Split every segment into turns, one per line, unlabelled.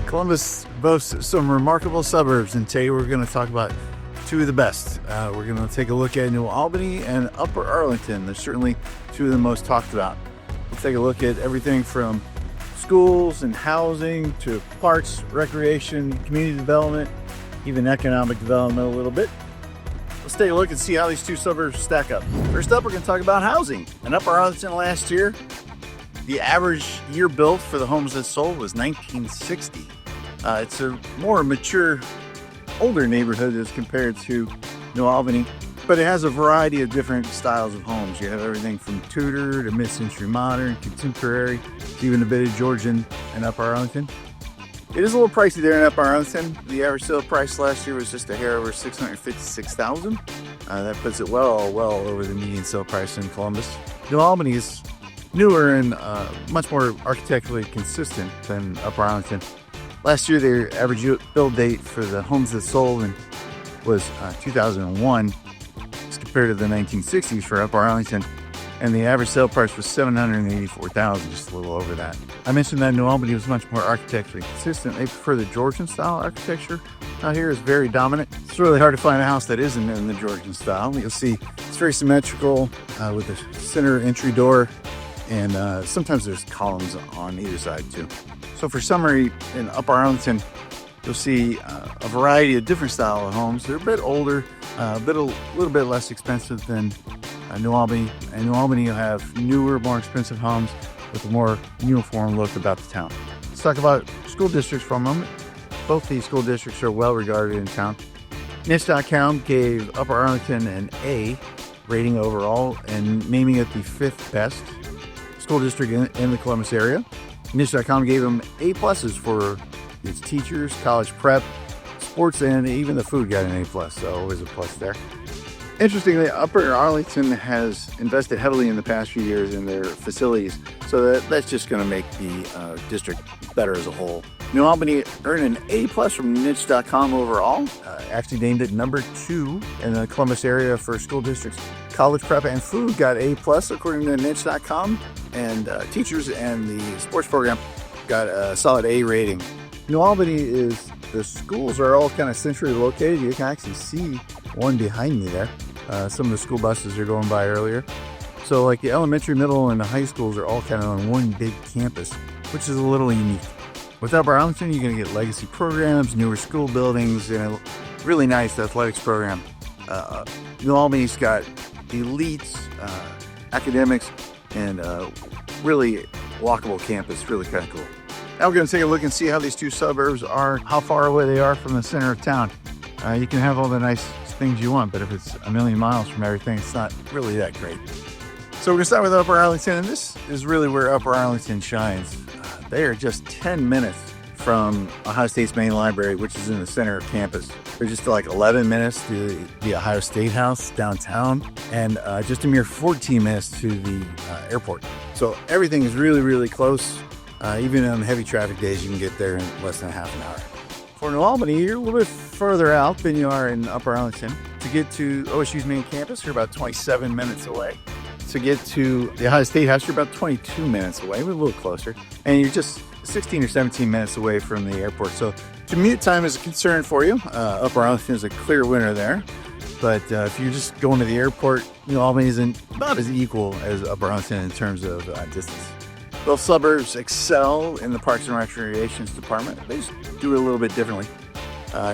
Columbus boasts some remarkable suburbs, and today we're going to talk about two of the best. We're going to take a look at New Albany and Upper Arlington. They're certainly two of the most talked about. We'll take a look at everything from schools and housing to parks, recreation, community development, even economic development a little bit. Let's take a look and see how these two suburbs stack up. First up, we're going to talk about housing. In Upper Arlington last year, the average year built for the homes that sold was 1960. It's a more mature, older neighborhood as compared to New Albany, but it has a variety of different styles of homes. You have everything from Tudor to mid-century modern, contemporary, to even a bit of Georgian in Upper Arlington. It is a little pricey there in Upper Arlington. The average sale price last year was just a hair over $656,000. That puts it well over the median sale price in Columbus. New Albany is newer and much more architecturally consistent than Upper Arlington. Last year, their average build date for the homes that sold was 2001 as compared to the 1960s for Upper Arlington. And the average sale price was $784,000, just a little over that. I mentioned that New Albany was much more architecturally consistent. They prefer the Georgian style architecture. Out here is very dominant. It's really hard to find a house that isn't in the Georgian style. You'll see it's very symmetrical with a center entry door, and sometimes there's columns on either side too. So for summary, in Upper Arlington, you'll see a variety of different style of homes. They're a bit older, a little bit less expensive than New Albany. And New Albany, you'll have newer, more expensive homes with a more uniform look about the town. Let's talk about school districts for a moment. Both these school districts are well regarded in town. Niche.com gave Upper Arlington an A rating overall and naming it the 5th best school district in the Columbus area. Niche.com gave them A+ for its teachers, college prep, sports, and even the food got an A+, so always a plus there. Interestingly, Upper Arlington has invested heavily in the past few years in their facilities, so that's just going to make the district better as a whole. New Albany earned an A+ from Niche.com overall, actually named it number 2 in the Columbus area for school districts. College prep and food got A+ according to Niche.com, and teachers and the sports program got a solid A rating. New Albany the schools are all kind of centrally located. You can actually see one behind me there. Some of the school buses are going by earlier. So like the elementary, middle, and the high schools are all kind of on one big campus, which is a little unique. With Upper Arlington, you're going to get legacy programs, newer school buildings, and a really nice athletics program. New Albany's got elite academics and really walkable campus, really kind of cool. Now we're going to take a look and see how these two suburbs are, how far away they are from the center of town. You can have all the nice things you want, but if it's a million miles from everything, it's not really that great. So we're going to start with Upper Arlington, and this is really where Upper Arlington shines. They are just 10 minutes from Ohio State's main library, which is in the center of campus. They're just like 11 minutes to the Ohio Statehouse downtown, and just a mere 14 minutes to the airport. So everything is really, really close. Even on heavy traffic days, you can get there in less than half an hour. For New Albany, you're a little bit further out than you are in Upper Arlington. To get to OSU's main campus, you're about 27 minutes away. To get to the Ohio Statehouse, you're about 22 minutes away. We're a little closer. And you're just 16 or 17 minutes away from the airport. So commute time is a concern for you. Upper Arlington is a clear winner there. But if you're just going to the airport, New Albany isn't about as equal as Upper Arlington in terms of distance. Both suburbs excel in the Parks and Recreations department. They just do it a little bit differently.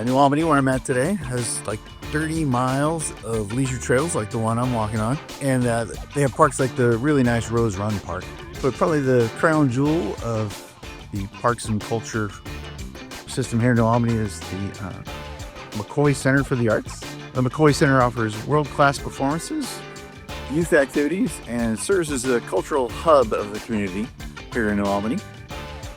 New Albany, where I'm at today, has like 30 miles of leisure trails like the one I'm walking on. And they have parks like the really nice Rose Run Park. But probably the crown jewel of the parks and culture system here in New Albany is the McCoy Center for the Arts. The McCoy Center offers world-class performances, youth activities, and serves as a cultural hub of the community here in New Albany.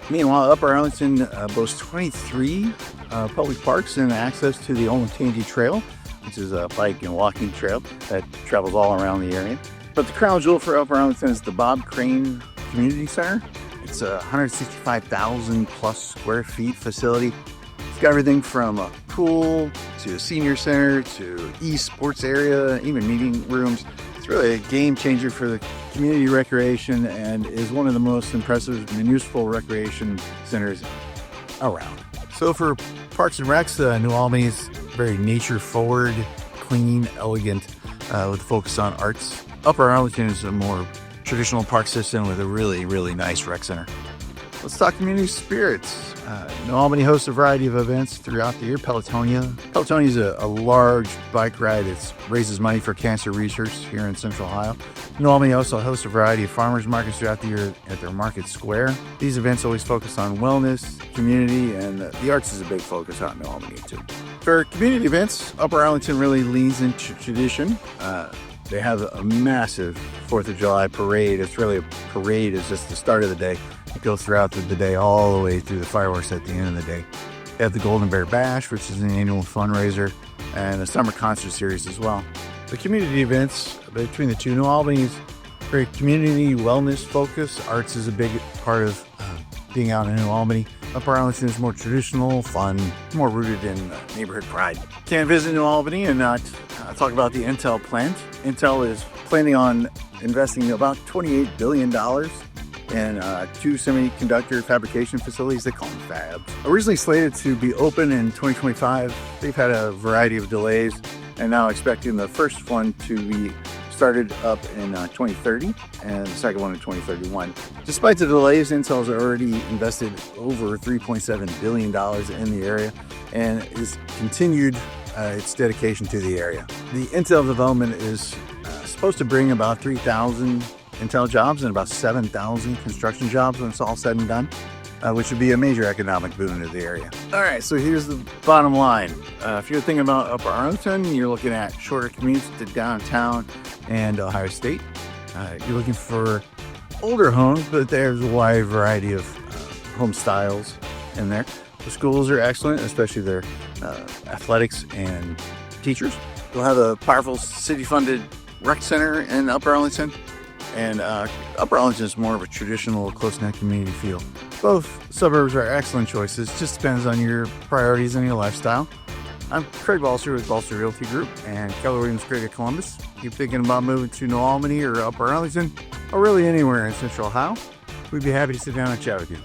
Meanwhile, Upper Arlington boasts 23 public parks and access to the Olentangy Trail, which is a bike and walking trail that travels all around the area. But the crown jewel for Upper Arlington is the Bob Crane Community Center. It's a 165,000 plus square feet facility. It's got everything from a pool to a senior center to e-sports area, even meeting rooms. It's really a game changer for the community recreation and is one of the most impressive municipal recreation centers around. So for Parks and Recs, New Albany is very nature-forward, clean, elegant, with a focus on arts. Upper Arlington is a more traditional park system with a really nice rec center. Let's talk community spirits. New Albany hosts a variety of events throughout the year. Pelotonia. Pelotonia is a large bike ride that raises money for cancer research here in Central Ohio. New Albany also hosts a variety of farmers markets throughout the year at their market square. These events always focus on wellness, community, and the arts is a big focus out in New Albany too. For community events, Upper Arlington really leans into tradition. They have a massive 4th of July parade. It's really a parade. It's just the start of the day. It goes throughout the day all the way through the fireworks at the end of the day. They have the Golden Bear Bash, which is an annual fundraiser, and a summer concert series as well. The community events between the two, New Albany's very community wellness focus. Arts is a big part of being out in New Albany. Upper Arlington is more traditional, fun, more rooted in neighborhood pride. Can't visit New Albany and not talk about the Intel plant. Intel is planning on investing about $28 billion in 2 semiconductor fabrication facilities. They call them fabs. Originally slated to be open in 2025, they've had a variety of delays and now expecting the first one to be started up in 2030 and the second one in 2031. Despite the delays, Intel has already invested over $3.7 billion in the area and has continued its dedication to the area. The Intel development is supposed to bring about 3,000 Intel jobs and about 7,000 construction jobs when it's all said and done, which would be a major economic boon to the area. All right, so here's the bottom line. If you're thinking about Upper Arlington, you're looking at shorter commutes to downtown and Ohio State. You're looking for older homes, but there's a wide variety of home styles in there. The schools are excellent, especially their athletics and teachers. You'll have a powerful city-funded rec center in Upper Arlington. And Upper Arlington is more of a traditional, close-knit community feel. Both suburbs are excellent choices. Just depends on your priorities and your lifestyle. I'm Craig Balser with Balser Realty Group and Keller Williams Craig of Columbus. If you're thinking about moving to New Albany or Upper Arlington, or really anywhere in Central Ohio, we'd be happy to sit down and chat with you.